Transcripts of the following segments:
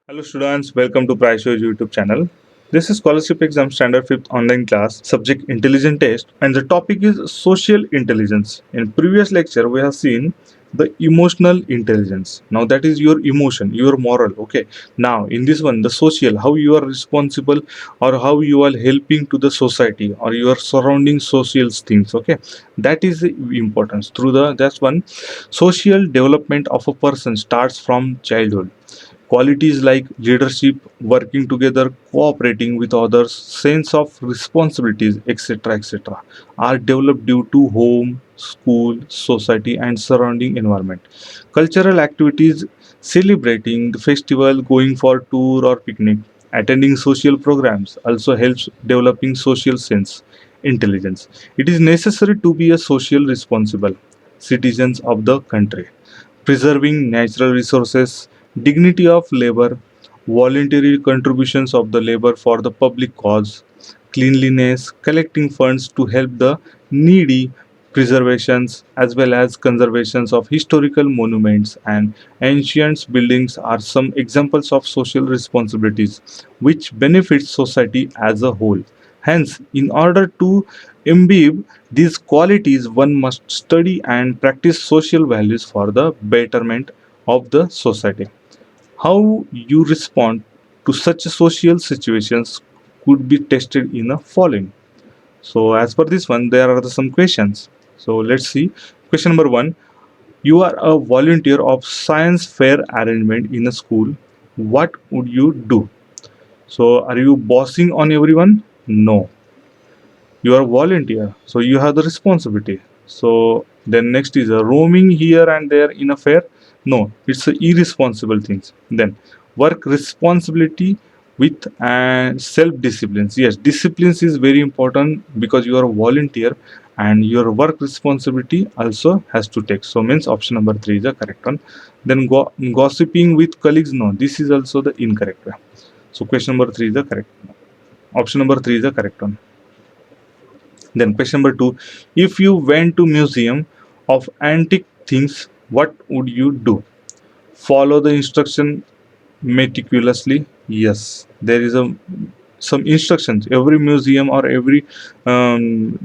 Hello students, welcome to Pricewise YouTube channel. This is scholarship exam standard 5th online class, subject intelligence test, and the topic is social intelligence. In previous lecture we have seen the emotional intelligence. Now that is your emotion, your moral, okay? Now in this one the social, how you are responsible or how you are helping to the society or your surrounding social things, okay? That is the importance. Through the that's one social development of a person starts from childhood. Qualities like leadership, working together, cooperating with others, sense of responsibilities, etc., etc., are developed due to home, school, society, and surrounding environment. Cultural activities, celebrating the festival, going for tour or picnic, attending social programs also helps developing social sense, intelligence. It is necessary to be a social responsible citizens of the country, preserving natural resources, dignity of labor, voluntary contributions of the labor for the public cause, cleanliness, collecting funds to help the needy, preservations as well as conservations of historical monuments and ancient buildings are some examples of social responsibilities which benefit society as a whole. Hence, in order to imbibe these qualities, one must study and practice social values for the betterment of the society. How you respond to such social situations could be tested in the following. So, as per this one, there are some questions. So, let's see. Question number one: you are a volunteer of science fair arrangement in a school. What would you do? So, are you bossing on everyone? No, you are a volunteer, so you have the responsibility. So then next is a roaming here and there in a fair. No, it's a irresponsible things. Then work responsibility with self disciplines. Yes, disciplines is very important because you are a volunteer and your work responsibility also has to take. So means option number 3 is the correct one. Then gossiping with colleagues. No, this is also the incorrect one. So question number 3 is the correct. Option number 3 is the correct one. Then question number 2, if you went to museum of antique things, what would you do? Follow the instruction meticulously. Yes, there is a some instructions. Every museum or every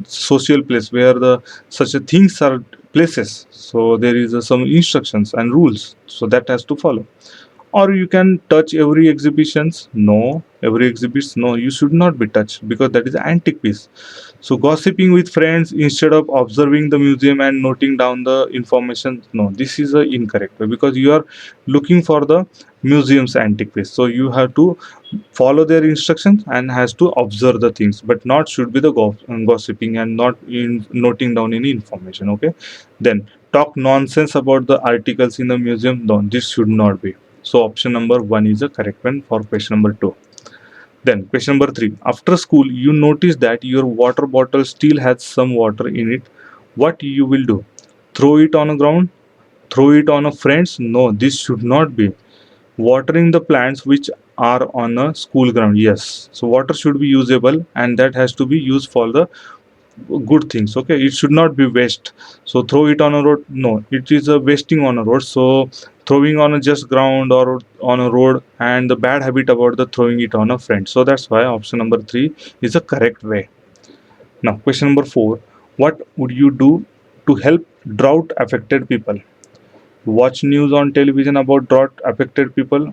social place where the such a things are places. So there is some instructions and rules. So that has to follow. Or you can touch every exhibitions. No, every exhibits. No, you should not be touched because that is antique piece. So gossiping with friends instead of observing the museum and noting down the information. No, this is a incorrect way because you are looking for the museum's antique piece. So you have to follow their instructions and has to observe the things, but not should be the gossiping and not in noting down any information. Okay, then talk nonsense about the articles in the museum. No, this should not be. So option number 1 is the correct one for question number 2. Then question number 3. After school, you notice that your water bottle still has some water in it. What you will do? Throw it on the ground? Throw it on a friends? No, this should not be. Watering the plants which are on a school ground. Yes. So water should be usable and that has to be used for the good things. Okay, it should not be waste. So throw it on a road. No, it is a wasting on a road. So throwing on a just ground or on a road, and the bad habit about the throwing it on a friend. So that's why option number 3 is the correct way. Now question number 4, what would you do to help drought affected people? Watch news on television about drought affected people?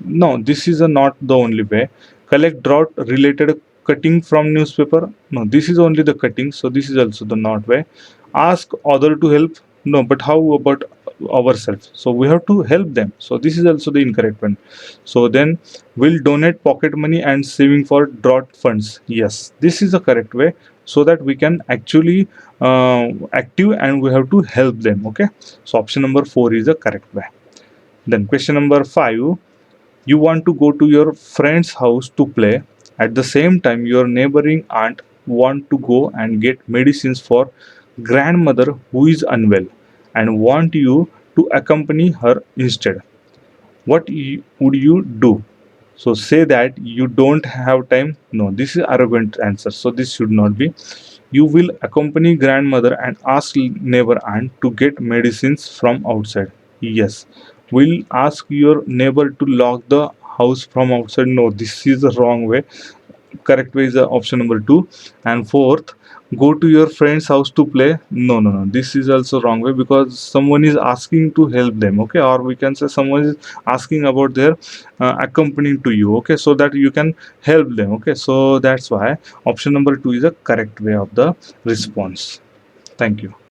No, this is not the only way. Collect drought related cutting from newspaper? No, this is only the cutting, so this is also the not way. Ask other to help? No, but how about ourselves? So we have to help them. So this is also the incorrect one. So then we'll donate pocket money and saving for drought funds. Yes, this is the correct way so that we can actually active and we have to help them. Okay, so option number 4 is the correct way. Then question number 5, you want to go to your friend's house to play. At the same time, your neighboring aunt want to go and get medicines for grandmother who is unwell and want you to accompany her instead. What would you do? So say that you don't have time. No, this is arrogant answer. So this should not be. You will accompany grandmother and ask neighbor aunt to get medicines from outside. Yes. will ask your neighbor to lock the house from outside. No, this is the wrong way. Correct way is option number 2. And fourth, go to your friend's house to play. No, no, no, this is also wrong way, because someone is asking to help them, okay, or we can say someone is asking about their accompanying to you, okay, so that you can help them, okay. So that's why option number 2 is the correct way of the response. Thank you.